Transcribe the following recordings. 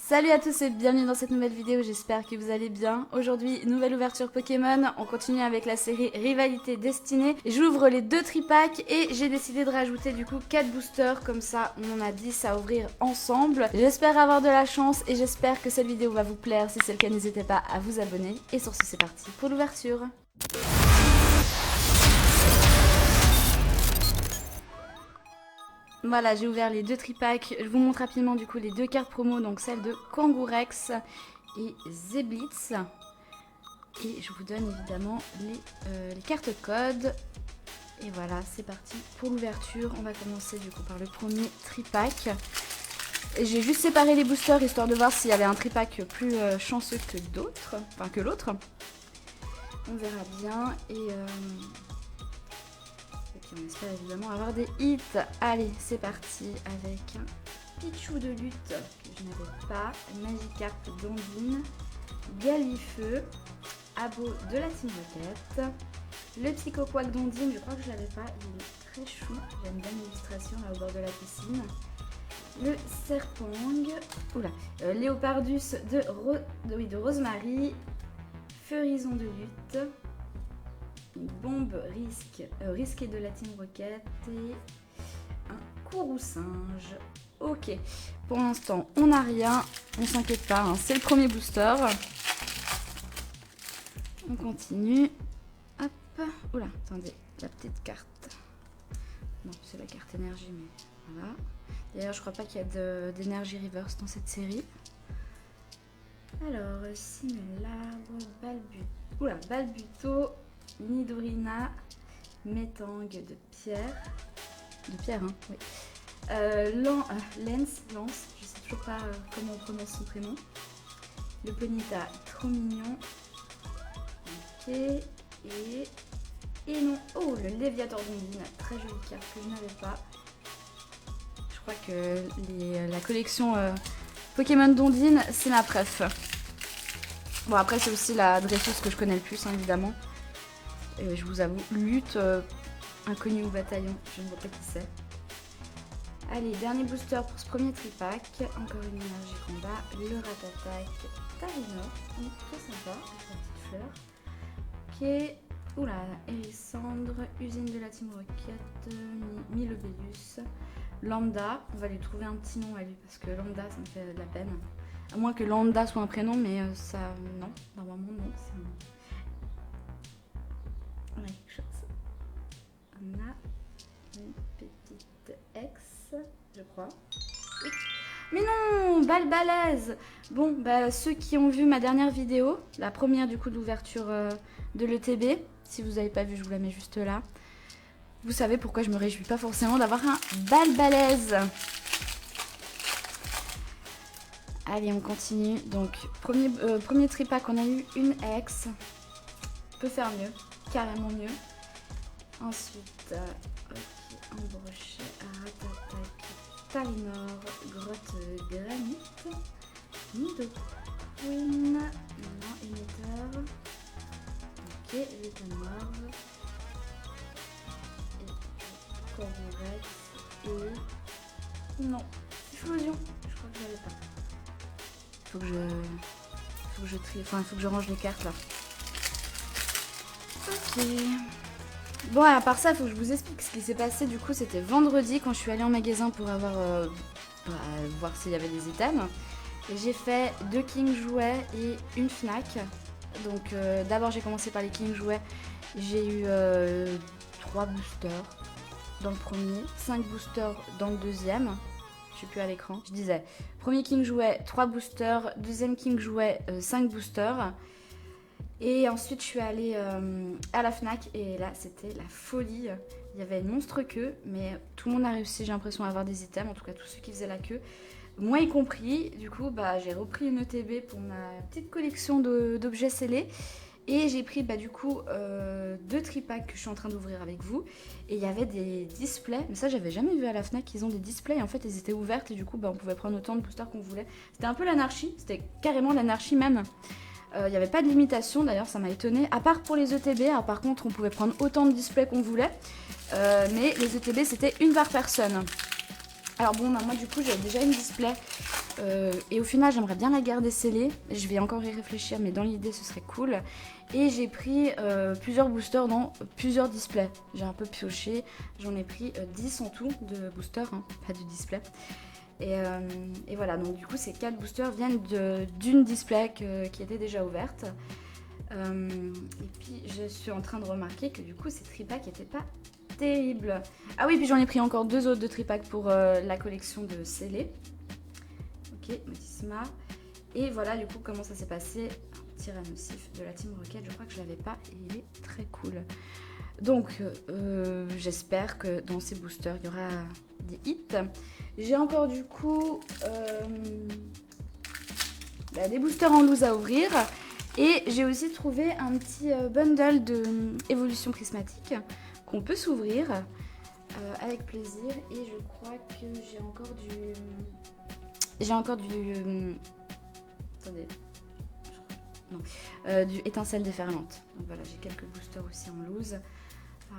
Salut à tous et bienvenue dans cette nouvelle vidéo, j'espère que vous allez bien. Aujourd'hui, nouvelle ouverture Pokémon, on continue avec la série Rivalité Destinée. J'ouvre les 2 tripacks et j'ai décidé de rajouter du coup 4 boosters, comme ça on en a 10 à ouvrir ensemble. J'espère avoir de la chance et j'espère que cette vidéo va vous plaire. Si c'est le cas, n'hésitez pas à vous abonner. Et sur ce, c'est parti pour l'ouverture. Voilà, j'ai ouvert les 2 tripacks. Je vous montre rapidement du coup les 2 cartes promo, donc celle de Kangourex et Zeblitz. Et je vous donne évidemment les cartes codes. Et voilà, c'est parti pour l'ouverture. On va commencer du coup par le premier tripack. J'ai juste séparé les boosters histoire de voir s'il y avait un tripack plus chanceux que d'autres, enfin que l'autre. On verra bien et puis on espère évidemment avoir des hits. Allez, c'est parti avec un Pichu de lutte que je n'avais pas, Magikarp d'Ondine, Galifeu, Abo de la Team Rocket, le Psychoquack d'Ondine, je crois que je l'avais pas, il est très chou, j'aime bien l'illustration là au bord de la piscine. Le Serpong, oula, Léopardus de Rosemary, Feurison de lutte, une bombe risquée de la Team Rocket et un Courroucinge. Ok, pour l'instant on n'a rien, on s'inquiète pas, hein. C'est le premier booster. On continue. Hop, oula, attendez, la petite carte. Non, c'est la carte énergie, mais voilà. D'ailleurs, je crois pas qu'il y a d'énergie reverse dans cette série. Alors, Simulabre, Balbuto, Nidorina, Métang de pierre. De pierre, hein, oui. Lance, je sais toujours pas comment on prononce son prénom. Le Ponyta, trop mignon. Ok, et non. Oh, le Léviator d'Ondine, très jolie carte que je n'avais pas. Je crois que la collection Pokémon d'Ondine, c'est ma préf. Bon, après, c'est aussi la dresseuse que je connais le plus, hein, évidemment. Et je vous avoue, lutte, inconnu ou bataillon, je ne vois pas qui c'est. Allez, dernier booster pour ce premier tripack. Encore une énergie combat. Le Ratatak Tarinor. Très sympa, avec la petite fleur. Ok. Oula, Hérissandre, Usine de la Team Rocket, Milobellus, Lambda. On va lui trouver un petit nom à lui parce que Lambda, ça me fait de la peine. À moins que Lambda soit un prénom, mais ça, non. Normalement, non. C'est un... On a quelque chose. On a une petite ex, je crois. Oui. Mais non, Balbalaise. Bon, bah ceux qui ont vu ma dernière vidéo, la première du coup de l'ouverture de l'ETB, si vous n'avez pas vu, je vous la mets juste là. Vous savez pourquoi je me réjouis pas forcément d'avoir un Balbalaise. Allez, on continue. Donc, premier tripack, on a eu une ex. On peut faire mieux, carrément mieux. Ensuite, un brochet, Ratatak, Tarinor, Grotte Granite, Nidoqueen, non, émetteur, ok, Vétamorve, et Corvorex, et non, Explosion, je crois que je l'avais pas. Faut que je trie, enfin il faut que je range les cartes là. Ok. Bon, à part ça, il faut que je vous explique ce qui s'est passé. Du coup, c'était vendredi quand je suis allée en magasin pour voir s'il y avait des items. Et j'ai fait 2 King Jouets et une Fnac. Donc, d'abord, j'ai commencé par les King Jouets. J'ai eu 3 boosters dans le premier, 5 boosters dans le deuxième. Je suis plus à l'écran. Je disais, premier King Jouet, 3 boosters. Deuxième King Jouet, 5 boosters. Et ensuite je suis allée à la Fnac et là c'était la folie. Il y avait une monstre queue, mais tout le monde a réussi, j'ai l'impression, à avoir des items, en tout cas tous ceux qui faisaient la queue. Moi y compris, du coup bah, j'ai repris une ETB pour ma petite collection d'objets scellés. Et j'ai pris du coup 2 tripacks que je suis en train d'ouvrir avec vous. Et il y avait des displays, mais ça j'avais jamais vu à la Fnac, ils ont des displays. En fait ils étaient ouvertes et du coup on pouvait prendre autant de boosters qu'on voulait. C'était un peu l'anarchie, c'était carrément l'anarchie même. Il n'y avait pas de limitation, d'ailleurs ça m'a étonnée, à part pour les ETB. Alors, par contre on pouvait prendre autant de displays qu'on voulait, mais les ETB c'était une par personne. Alors bon, moi du coup j'avais déjà une display Et au final, j'aimerais bien la garder scellée. Je vais encore y réfléchir, mais dans l'idée, ce serait cool. Et j'ai pris plusieurs boosters dans plusieurs displays. J'ai un peu pioché. J'en ai pris 10 en tout de boosters, hein, pas de display. Et voilà, donc du coup, ces 4 boosters viennent d'une display qui était déjà ouverte. Et puis, je suis en train de remarquer que du coup, ces tripacks n'étaient pas terribles. Ah oui, puis j'en ai pris encore 2 autres de tripacks pour la collection de scellés. Ok, Motisma. Et voilà du coup comment ça s'est passé. Un Tyrannosif de la Team Rocket, je crois que je l'avais pas et il est très cool. Donc j'espère que dans ces boosters il y aura des hits. J'ai encore du coup des boosters en loose à ouvrir. Et j'ai aussi trouvé un petit bundle de évolution prismatique qu'on peut s'ouvrir avec plaisir. Et je crois que j'ai encore du... Attendez. Non. Du étincelle déferlante. Donc voilà, j'ai quelques boosters aussi en loose.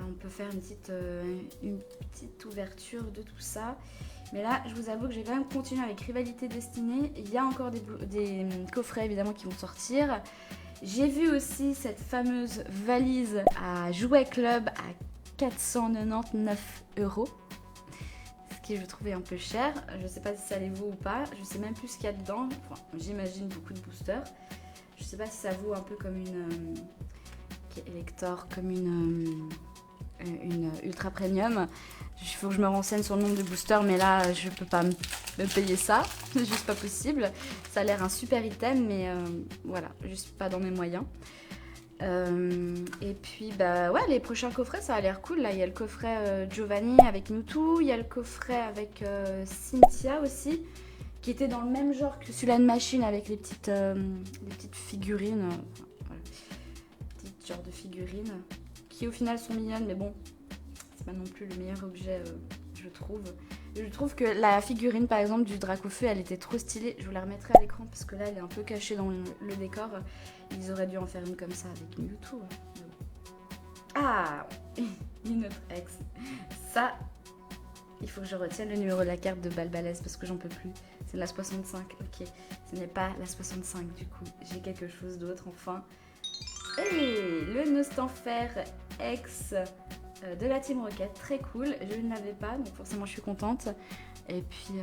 On peut faire une petite ouverture de tout ça. Mais là, je vous avoue que j'ai quand même continué avec Rivalité Destinée. Il y a encore des coffrets évidemment qui vont sortir. J'ai vu aussi cette fameuse valise à Jouet Club à 499 €. Ce que je trouvais un peu cher. Je ne sais pas si ça les vaut ou pas. Je ne sais même plus ce qu'il y a dedans. Enfin, j'imagine beaucoup de boosters. Je ne sais pas si ça vaut un peu comme une Elector, comme une ultra premium. Il faut que je me renseigne sur le nombre de boosters, mais là je peux pas me payer ça, c'est juste pas possible. Ça a l'air un super item, mais voilà, juste pas dans mes moyens. Et puis bah ouais, les prochains coffrets ça a l'air cool. Là il y a le coffret Giovanni avec Mewtwo, il y a le coffret avec Cynthia aussi, qui était dans le même genre que celui-là de Machine avec les petites figurines, voilà. Petites genres de figurines qui au final sont mignonnes, mais bon, c'est pas non plus le meilleur objet, je trouve. Je trouve que la figurine, par exemple, du Dracofeu, elle était trop stylée. Je vous la remettrai à l'écran parce que là, elle est un peu cachée dans le décor. Ils auraient dû en faire une comme ça avec Mewtwo. Ah, une autre ex. Ça, il faut que je retienne le numéro de la carte de Balbalès parce que j'en peux plus. C'est la 65, ok. Ce n'est pas la 65 du coup. J'ai quelque chose d'autre enfin. Et le Nostanfer ex de la Team Rocket, très cool. Je ne l'avais pas, donc forcément je suis contente. Et puis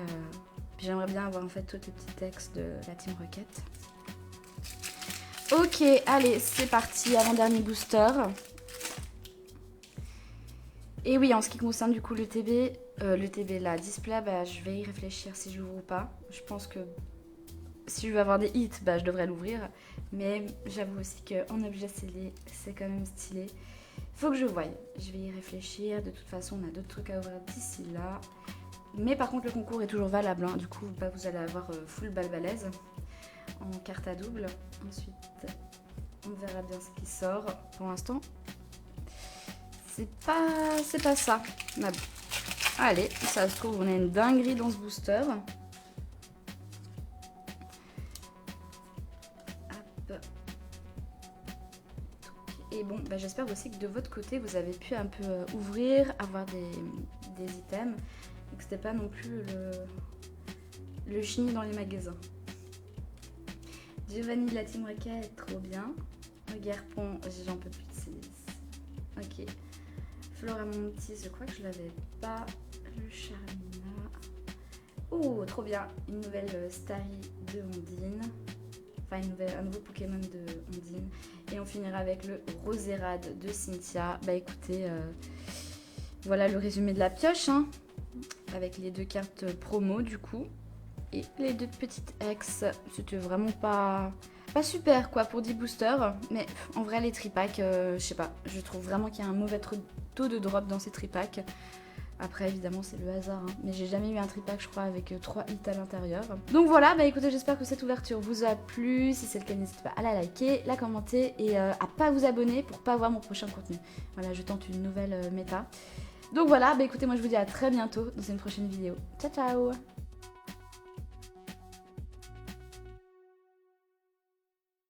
j'aimerais bien avoir en fait toutes les petites ex de la Team Rocket. Ok, allez, c'est parti, avant-dernier booster. Et oui, en ce qui concerne du coup le TB, la display, bah, je vais y réfléchir si j'ouvre ou pas. Je pense que si je veux avoir des hits, bah, je devrais l'ouvrir. Mais j'avoue aussi qu'en objet scellé, c'est quand même stylé. Faut que je voie. Je vais y réfléchir. De toute façon, on a d'autres trucs à ouvrir d'ici là. Mais par contre, le concours est toujours valable. Hein. Du coup, bah, vous allez avoir full Balbalaise en carte à double. Ensuite, on verra bien ce qui sort. Pour l'instant, c'est pas ça. Ah bon. Allez, ça se trouve, on a une dinguerie dans ce booster. Et bon, bah, j'espère aussi que de votre côté, vous avez pu un peu ouvrir, avoir des items, et que c'était pas non plus le génie dans les magasins. Giovanni de la Team Rocket, trop bien. Garpon, j'en peux plus de ces. Ok. Floramontis, je crois que je l'avais pas. Le Charmina. Oh, trop bien. Une nouvelle Starry de Ondine. Enfin, un nouveau Pokémon de Ondine. Et on finira avec le Roserade de Cynthia. Bah écoutez, voilà le résumé de la pioche, hein, avec les 2 cartes promo du coup. Et les 2 petites ex, c'était vraiment pas super quoi pour 10 boosters. Mais en vrai les tripacks, je sais pas, je trouve vraiment qu'il y a un mauvais taux de drop dans ces tripacks. Après évidemment c'est le hasard, hein. Mais j'ai jamais eu un tripack je crois avec 3 hits à l'intérieur. Donc voilà, bah écoutez, j'espère que cette ouverture vous a plu. Si c'est le cas, n'hésitez pas à la liker, la commenter et à pas vous abonner pour pas voir mon prochain contenu. Voilà, je tente une nouvelle méta. Donc voilà, bah écoutez, moi je vous dis à très bientôt dans une prochaine vidéo. Ciao ciao.